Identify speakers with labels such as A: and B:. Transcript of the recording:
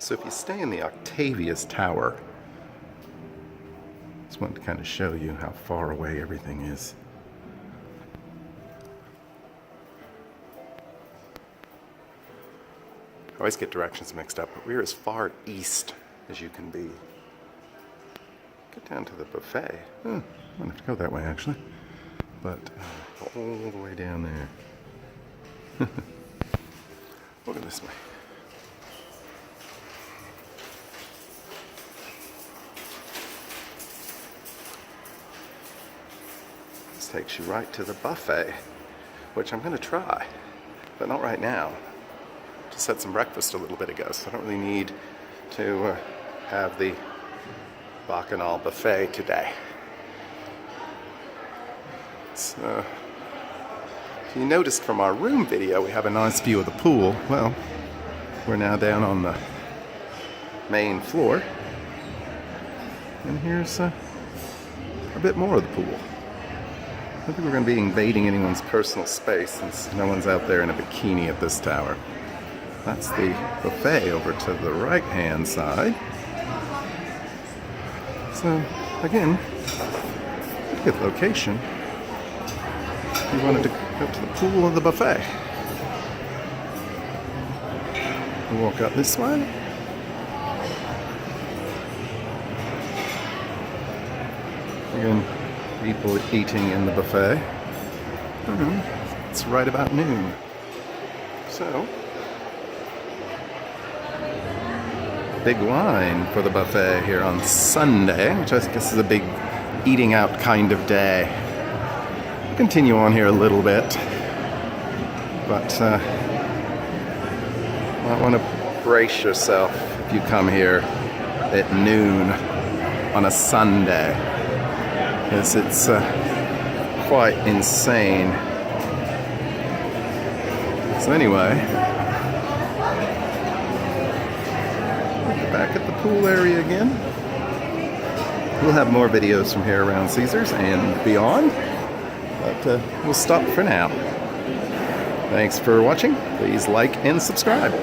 A: So if you stay in the Octavius Tower, just wanted to kind of show you how far away everything is. I always get directions mixed up, but we're as far east as you can be. Get down to the buffet. Oh, I don't have to go that way actually, but all the way down there. We'll go this way. This takes you right to the buffet, which I'm going to try, but not right now. Just had some breakfast a little bit ago, so I don't really need to have the Bacchanal buffet today. So, if you noticed from our room video, we have a nice view of the pool. Well, we're now down on the main floor, and here's a bit more of the pool. I don't think we're going to be invading anyone's personal space since no one's out there in a bikini at this tower. That's the buffet over to the right-hand side. So, again, good location. We wanted to go to the pool of the buffet. We'll walk up this way. Again, people eating in the buffet. It's right about noon. So, big line for the buffet here on Sunday, which I guess is a big eating out kind of day. We'll continue on here a little bit, but might want to brace yourself if you come here at noon on a Sunday, because it's quite insane. So anyway, back at the pool area again. We'll have more videos from here around Caesars and beyond, but we'll stop for now. Thanks for watching. Please like and subscribe.